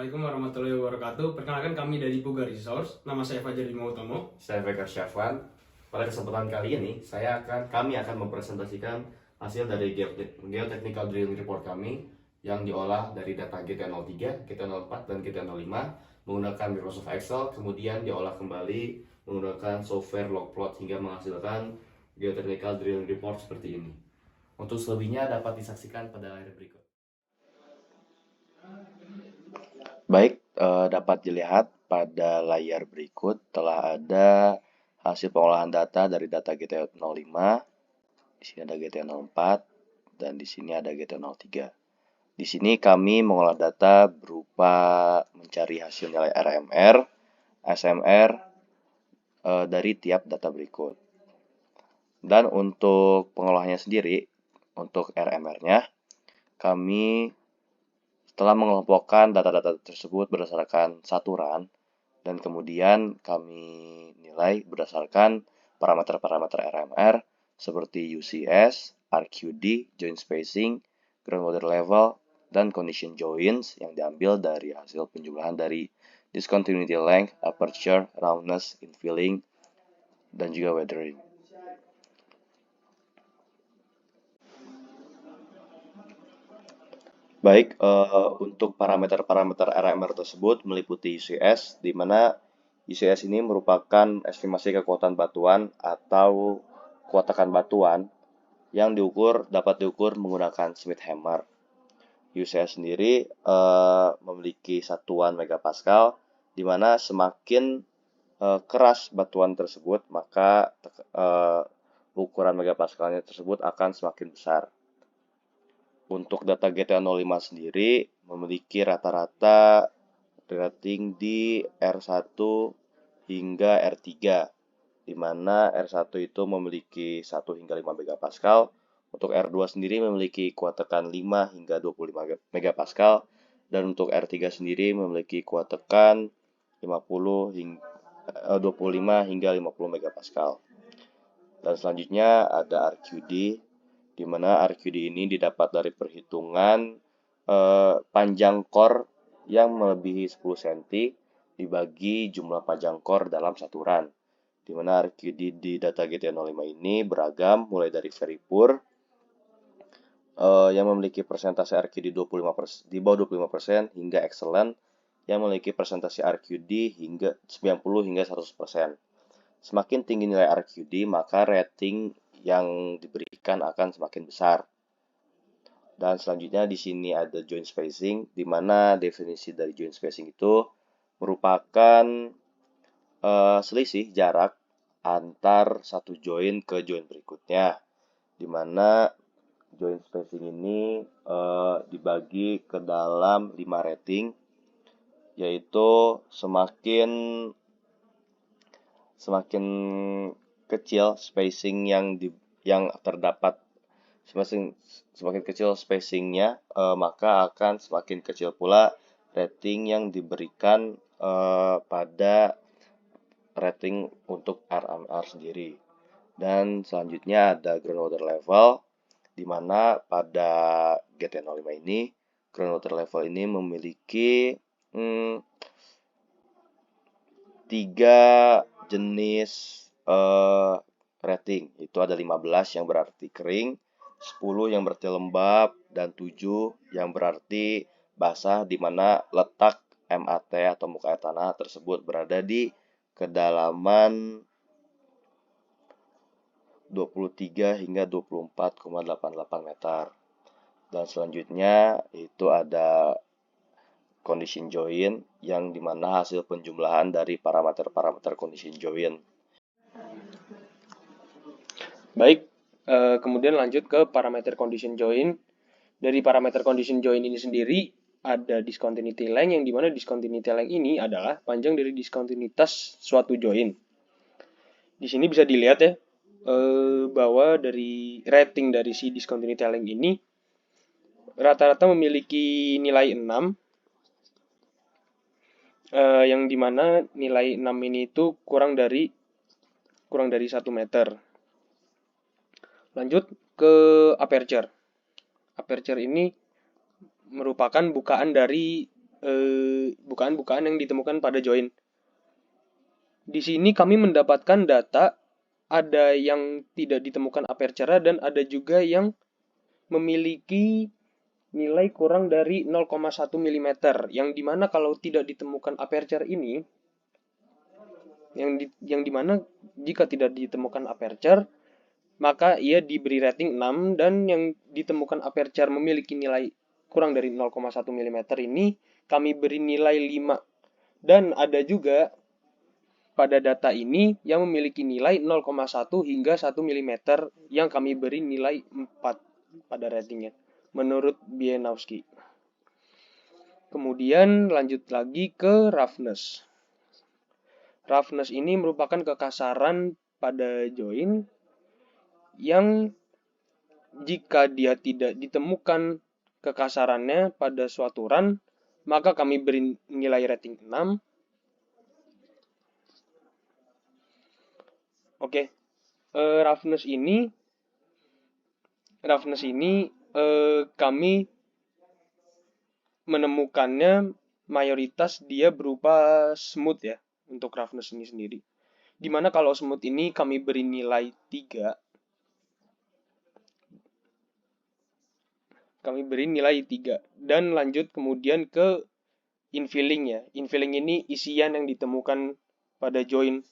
Assalamualaikum warahmatullahi wabarakatuh. Perkenalkan kami dari Puga Resource. Nama saya Fajar Utomo. Saya Vega Syafwan. Pada kesempatan kali ini, kami akan mempresentasikan hasil dari Geotechnical Drilling Report kami yang diolah dari data GT03, GT04, dan GT05 menggunakan Microsoft Excel, kemudian diolah kembali menggunakan software Logplot hingga menghasilkan Geotechnical Drilling Report seperti ini. Untuk selebihnya dapat disaksikan pada layar berikut. Baik, dapat dilihat pada layar berikut telah ada hasil pengolahan data dari data GT05. Di sini ada GT04 dan di sini ada GT03. Di sini kami mengolah data berupa mencari hasil nilai RMR, SMR dari tiap data berikut. Dan untuk pengolahannya sendiri, untuk RMR-nya, kami setelah mengelompokkan data-data tersebut berdasarkan saturan, dan kemudian kami nilai berdasarkan parameter-parameter RMR seperti UCS, RQD, joint spacing, groundwater level, dan condition joints yang diambil dari hasil penjumlahan dari discontinuity length, aperture, roundness, infilling, dan juga weathering. Baik, untuk parameter-parameter RMR tersebut meliputi UCS, di mana UCS ini merupakan estimasi kekuatan batuan atau kuat batuan yang dapat diukur menggunakan Smith hammer. UCS sendiri memiliki satuan megapascal, di mana semakin keras batuan tersebut, maka ukuran megapascalnya tersebut akan semakin besar. Untuk data GT05 sendiri memiliki rata-rata rating di R1 hingga R3, di mana R1 itu memiliki 1 hingga 5 megapascal. Untuk R2 sendiri memiliki kuat tekan 5 hingga 25 megapascal, dan untuk R3 sendiri memiliki kuat tekan 25 hingga 50 megapascal. Dan selanjutnya ada RQD, di mana RQD ini didapat dari perhitungan panjang core yang melebihi 10 cm dibagi jumlah panjang core dalam saturan. Di mana RQD di data GT05 ini beragam, mulai dari very poor yang memiliki persentase RQD di bawah 25% hingga excellent yang memiliki persentase RQD hingga 90 hingga 100%. Semakin tinggi nilai RQD, maka rating yang diberikan akan semakin besar. Dan selanjutnya di sini ada joint spacing, di mana definisi dari joint spacing itu merupakan selisih jarak antar satu joint ke joint berikutnya, di mana joint spacing ini dibagi ke dalam 5 rating, yaitu semakin kecil spacing yang terdapat, semakin kecil spacingnya, maka akan semakin kecil pula rating yang diberikan pada rating untuk RMR sendiri. Dan selanjutnya ada groundwater level, di mana pada GT05 ini groundwater level ini memiliki 3 jenis rating. Itu ada 15 yang berarti kering, 10 yang berarti lembab, dan 7 yang berarti basah, di mana letak MAT atau muka air tanah tersebut berada di kedalaman 23 hingga 24,88 meter. Dan selanjutnya itu ada condition joint, yang dimana hasil penjumlahan dari parameter-parameter condition joint. Baik, kemudian lanjut ke parameter condition joint. Dari parameter condition joint ini sendiri ada discontinuity length, yang dimana discontinuity length ini adalah panjang dari diskontinuitas suatu joint. Di sini bisa dilihat ya, bahwa dari rating dari si discontinuity length ini rata-rata memiliki nilai 6, yang dimana nilai 6 ini itu kurang dari 1 meter. Lanjut ke aperture. Aperture ini merupakan bukaan dari bukaan-bukaan yang ditemukan pada join. Di sini kami mendapatkan data ada yang tidak ditemukan aperture dan ada juga yang memiliki nilai kurang dari 0,1 mm, yang dimana kalau tidak ditemukan aperture ini, yang dimana jika tidak ditemukan aperture, maka ia diberi rating 6, dan yang ditemukan aperture memiliki nilai kurang dari 0,1 mm ini kami beri nilai 5. Dan ada juga pada data ini yang memiliki nilai 0,1 hingga 1 mm yang kami beri nilai 4 pada ratingnya menurut Bienowski. Kemudian lanjut lagi ke roughness. Roughness ini merupakan kekasaran pada join yang jika dia tidak ditemukan kekasarannya pada suatu run, maka kami beri nilai rating 6. Oke, roughness ini kami menemukannya mayoritas dia berupa smooth ya, untuk roughness ini sendiri. Dimana kalau smooth ini kami beri nilai 3. Dan lanjut kemudian ke infilling ya. Infilling ini isian yang ditemukan pada join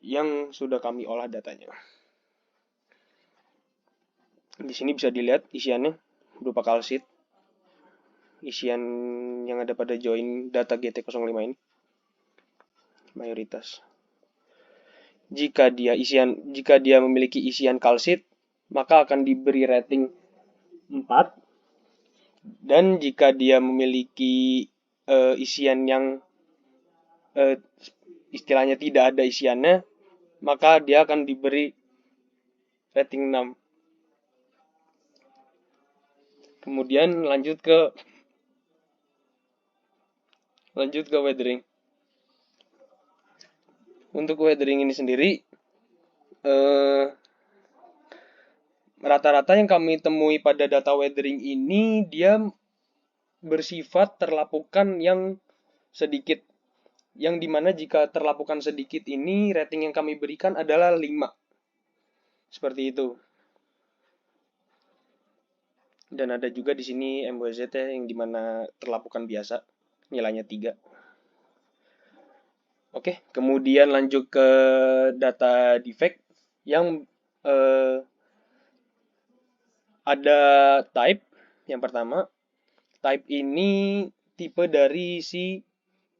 yang sudah kami olah datanya. Di sini bisa dilihat isiannya berupa kalsit. Isian yang ada pada join data GT05 ini mayoritas. Jika dia memiliki isian kalsit, maka akan diberi rating 4. Dan jika dia memiliki isian yang istilahnya tidak ada isiannya, maka dia akan diberi rating 6. Kemudian lanjut ke weathering. Untuk weathering ini sendiri, rata-rata yang kami temui pada data weathering ini dia bersifat terlapukan yang sedikit. Yang dimana jika terlapukan sedikit ini, rating yang kami berikan adalah 5. Seperti itu. Dan ada juga di sini MWZ ya, yang dimana terlapukan biasa, nilainya 3. Oke, kemudian lanjut ke data defect yang ada type. Yang pertama, type ini tipe dari si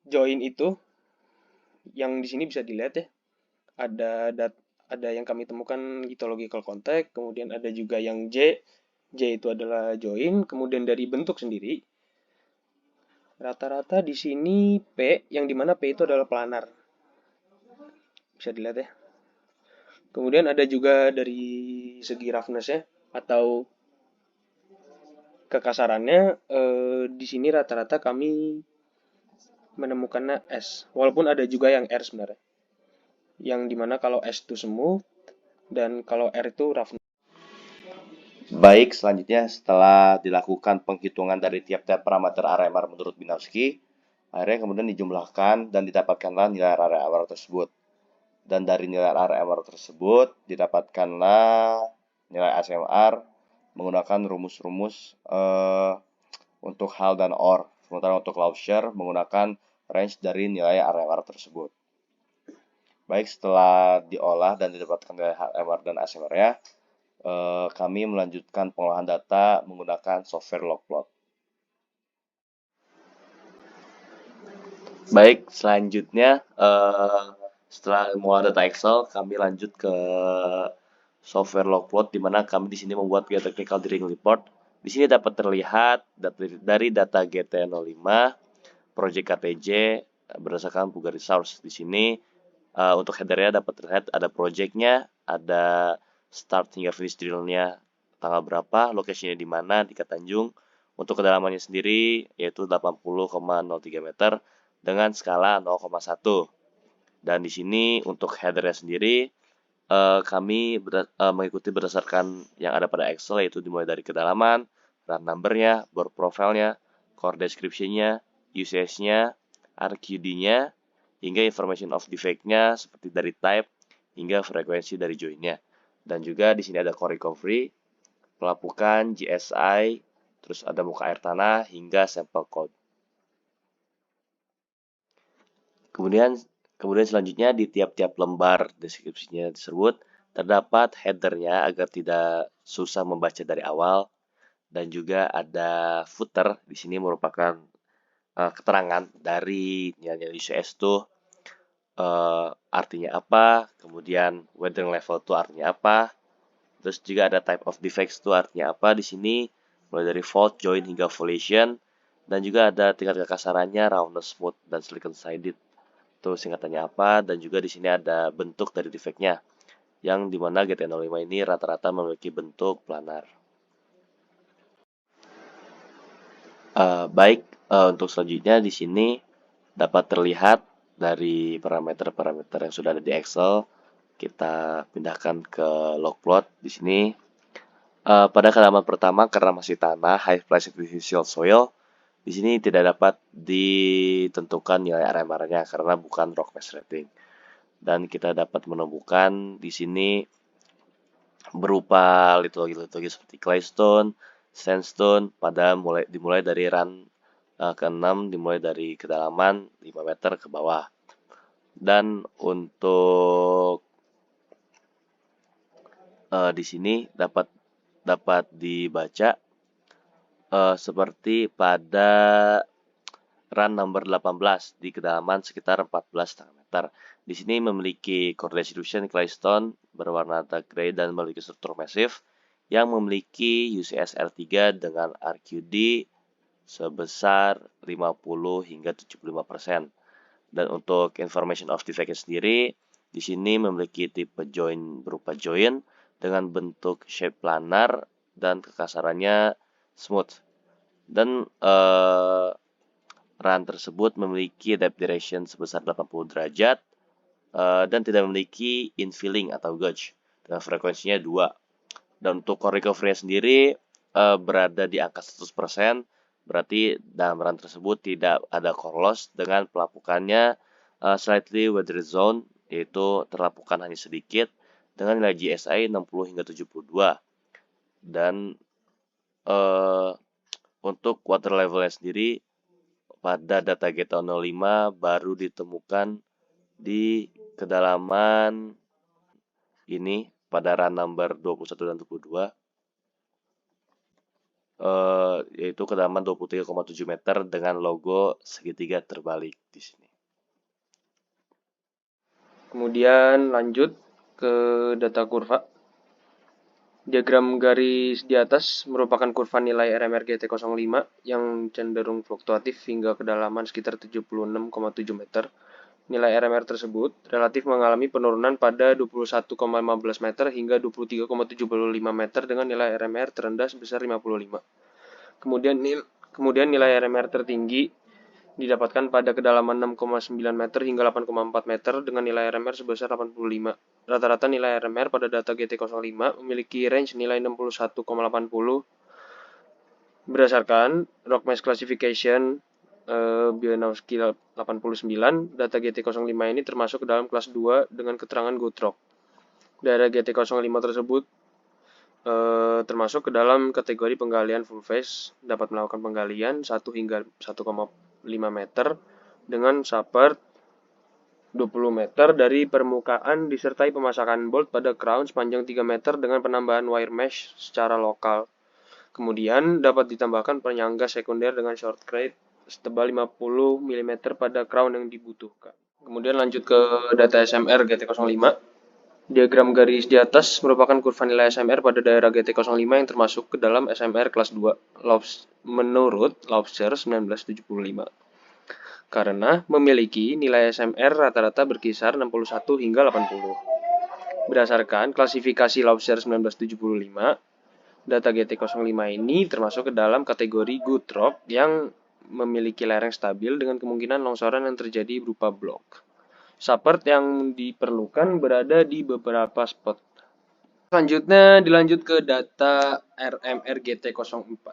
join itu, yang di sini bisa dilihat ya. Ada yang kami temukan lithological contact, kemudian ada juga yang J itu adalah join, kemudian dari bentuk sendiri rata-rata di sini P, yang dimana P itu adalah planar, bisa dilihat ya. Kemudian ada juga dari segi roughness ya, atau kekasarannya, di sini rata-rata kami menemukannya S, walaupun ada juga yang R sebenarnya, yang dimana kalau S itu smooth dan kalau R itu roughness. Baik, selanjutnya setelah dilakukan penghitungan dari tiap-tiap parameter RMR menurut Bienowski, akhirnya kemudian dijumlahkan dan didapatkanlah nilai RMR tersebut. Dan dari nilai RMR tersebut didapatkanlah nilai ASMR menggunakan rumus-rumus untuk HAL dan OR. Sementara untuk Lauscher menggunakan range dari nilai RMR tersebut. Baik, setelah diolah dan didapatkan nilai RMR dan ASMR-nya, kami melanjutkan pengolahan data menggunakan software logplot. Baik, selanjutnya setelah mengolah data Excel, kami lanjut ke software logplot, di mana kami di sini membuat geotechnical drilling report. Di sini dapat terlihat dari data GT05, project KTJ berdasarkan Puga Resource. Di sini untuk headernya dapat terlihat ada projectnya, ada start hingga finish drillnya tanggal berapa, lokasinya di mana, di Katanjung. Untuk kedalamannya sendiri yaitu 80,03 meter dengan skala 0,1. Dan di sini untuk headernya sendiri kami mengikuti berdasarkan yang ada pada Excel, yaitu dimulai dari kedalaman, run numbernya, bore profile-nya, core description-nya, UCS-nya, RQD-nya, hingga information of defect-nya seperti dari type hingga frekuensi dari join-nya. Dan juga di sini ada core recovery, pelapukan, GSI, terus ada muka air tanah hingga sampel code. Kemudian selanjutnya di tiap-tiap lembar deskripsinya tersebut terdapat header-nya agar tidak susah membaca dari awal, dan juga ada footer. Di sini merupakan keterangan dari nilai UCS itu artinya apa, kemudian weathering level itu artinya apa, terus juga ada type of defects itu artinya apa di sini, mulai dari fault, joint hingga foliation, dan juga ada tingkat kekasarannya, roundness, smooth, dan silicon sided. Itu singkatannya apa, dan juga di sini ada bentuk dari defectnya, yang dimana GT05 ini rata-rata memiliki bentuk planar. Untuk selanjutnya di sini dapat terlihat dari parameter-parameter yang sudah ada di Excel. Kita pindahkan ke logplot di sini. Pada kedalaman pertama karena masih tanah, high price artificial soil, di sini tidak dapat ditentukan nilai RMR-nya karena bukan rock mass rating. Dan kita dapat menemukan di sini berupa litologi seperti claystone, sandstone dimulai dari run ke-6, dimulai dari kedalaman 5 meter ke bawah. Dan untuk di sini dapat dibaca seperti pada run number 18 di kedalaman sekitar 14,5 meter. Di sini memiliki core distribution claystone berwarna dark gray dan memiliki struktur massive yang memiliki UCS R3 dengan RQD sebesar 50 hingga 75%. Dan untuk information of defect sendiri, di sini memiliki tipe join berupa join dengan bentuk shape planar dan kekasarannya smooth. Dan run tersebut memiliki depth direction sebesar 80 derajat dan tidak memiliki infilling atau gauge dengan frekuensinya 2. Dan untuk core recovery sendiri berada di angka 100%, berarti dalam run tersebut tidak ada core loss dengan pelapukannya slightly weather zone, yaitu terlapukan hanya sedikit dengan nilai GSI 60 hingga 72. Dan untuk water levelnya sendiri pada data GT05 baru ditemukan di kedalaman ini pada run number 21 dan 22, yaitu kedalaman 23,7 meter dengan logo segitiga terbalik di sini. Kemudian lanjut ke data kurva. Diagram garis di atas merupakan kurva nilai RMR GT05 yang cenderung fluktuatif hingga kedalaman sekitar 76,7 meter. Nilai RMR tersebut relatif mengalami penurunan pada 21,15 meter hingga 23,75 meter dengan nilai RMR terendah sebesar 55. Kemudian nilai RMR tertinggi didapatkan pada kedalaman 6,9 meter hingga 8,4 meter dengan nilai RMR sebesar 85. Rata-rata nilai RMR pada data GT05 memiliki range nilai 61,80 berdasarkan Rock Mass Classification Bionowski 89. Data GT05 ini termasuk ke dalam kelas 2 dengan keterangan good rock. Daerah GT05 tersebut termasuk ke dalam kategori penggalian full face, dapat melakukan penggalian 1 hingga 1,5 meter dengan support 20 meter dari permukaan disertai pemasangan bolt pada crown sepanjang 3 meter dengan penambahan wire mesh secara lokal. Kemudian dapat ditambahkan penyangga sekunder dengan short crate setebal 50 mm pada crown yang dibutuhkan. Kemudian lanjut ke data SMR GT05. Diagram garis di atas merupakan kurva nilai SMR pada daerah GT05 yang termasuk ke dalam SMR kelas 2 menurut Laubscher 1975. Karena memiliki nilai SMR rata-rata berkisar 61 hingga 80. Berdasarkan klasifikasi Laubscher 1975, data GT05 ini termasuk ke dalam kategori good rock yang memiliki lereng stabil dengan kemungkinan longsoran yang terjadi berupa blok. Support yang diperlukan berada di beberapa spot. Selanjutnya dilanjut ke data RMR GT04.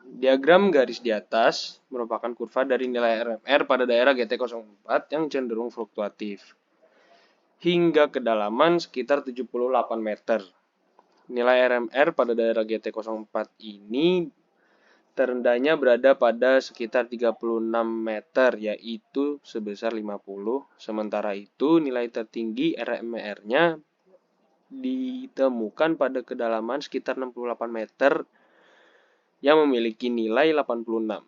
Diagram garis di atas merupakan kurva dari nilai RMR pada daerah GT04 yang cenderung fluktuatif hingga kedalaman sekitar 78 meter. Nilai RMR pada daerah GT04 ini terendahnya berada pada sekitar 36 meter, yaitu sebesar 50. Sementara itu, nilai tertinggi RMR-nya ditemukan pada kedalaman sekitar 68 meter yang memiliki nilai 86.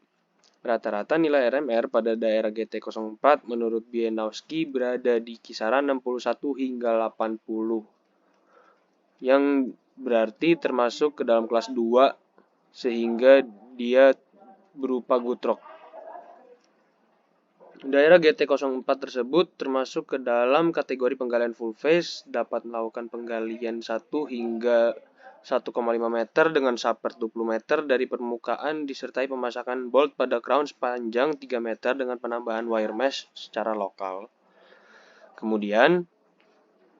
Rata-rata nilai RMR pada daerah GT04 menurut Bienowski berada di kisaran 61 hingga 80, yang berarti termasuk ke dalam kelas 2 sehingga dia berupa gutrok. Daerah GT04 tersebut termasuk ke dalam kategori penggalian full phase, dapat melakukan penggalian 1 hingga 1,5 meter dengan support 20 meter dari permukaan disertai pemasangan bolt pada crown sepanjang 3 meter dengan penambahan wire mesh secara lokal. Kemudian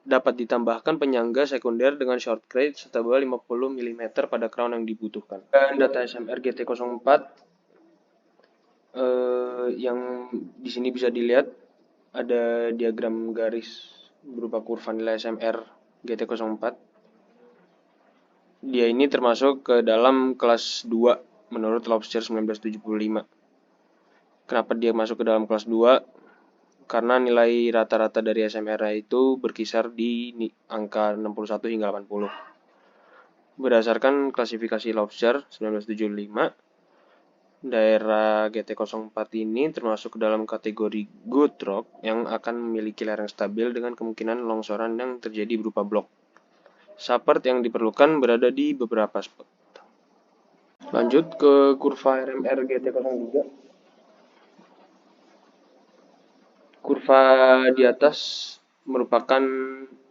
dapat ditambahkan penyangga sekunder dengan short crate setebal 50 mm pada crown yang dibutuhkan. Dan data SMR GT04 yang di sini bisa dilihat ada diagram garis berupa kurva nilai SMR GT04. Dia ini termasuk ke dalam kelas 2 menurut Lobster 1975. Kenapa dia masuk ke dalam kelas 2? Karena nilai rata-rata dari SMR itu berkisar di angka 61 hingga 80. Berdasarkan klasifikasi Lobster 1975, daerah GT04 ini termasuk ke dalam kategori good rock yang akan memiliki lereng stabil dengan kemungkinan longsoran yang terjadi berupa blok. Support yang diperlukan berada di beberapa spot. Lanjut ke kurva RMR GT03. Kurva di atas merupakan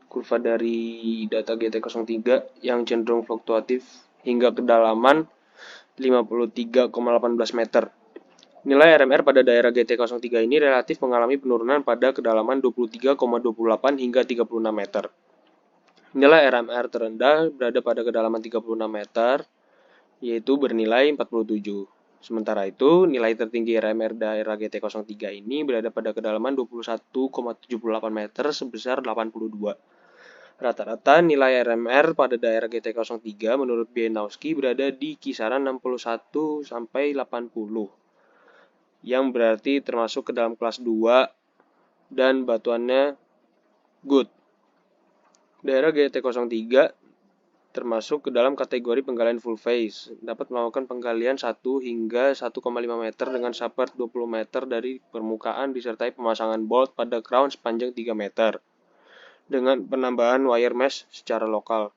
kurva dari data GT03 yang cenderung fluktuatif hingga kedalaman 53,18 meter. Nilai RMR pada daerah GT03 ini relatif mengalami penurunan pada kedalaman 23,28 hingga 36 meter. Nilai RMR terendah berada pada kedalaman 36 meter, yaitu bernilai 47. Sementara itu, nilai tertinggi RMR daerah GT03 ini berada pada kedalaman 21,78 meter sebesar 82. Rata-rata nilai RMR pada daerah GT03 menurut Bienowski berada di kisaran 61 sampai 80, yang berarti termasuk ke dalam kelas 2 dan batuannya good. Daerah GT03 termasuk ke dalam kategori penggalian full phase, dapat melakukan penggalian 1 hingga 1,5 meter dengan support 20 meter dari permukaan disertai pemasangan bolt pada crown sepanjang 3 meter. Dengan penambahan wire mesh secara lokal.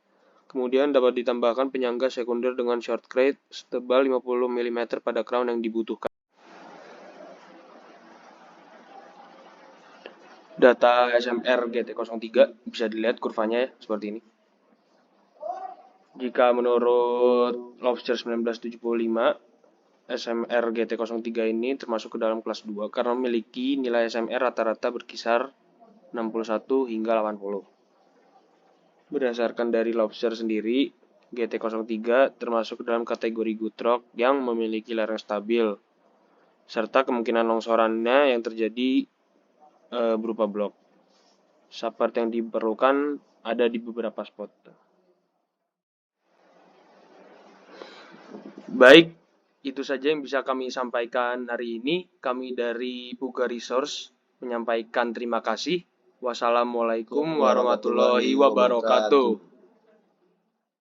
Kemudian dapat ditambahkan penyangga sekunder dengan short crate setebal 50 mm pada crown yang dibutuhkan. Data SMR GT03 bisa dilihat kurvanya ya, seperti ini. Jika menurut Lobster 1975, SMR GT03 ini termasuk ke dalam kelas 2 karena memiliki nilai SMR rata-rata berkisar 61 hingga 80. Berdasarkan dari Lobster sendiri, GT03 termasuk ke dalam kategori good rock yang memiliki lereng stabil, serta kemungkinan longsorannya yang terjadi berupa blok. Support yang diperlukan ada di beberapa spot. Baik, itu saja yang bisa kami sampaikan hari ini. Kami dari Puga Resource menyampaikan terima kasih. Wassalamualaikum warahmatullahi wabarakatuh.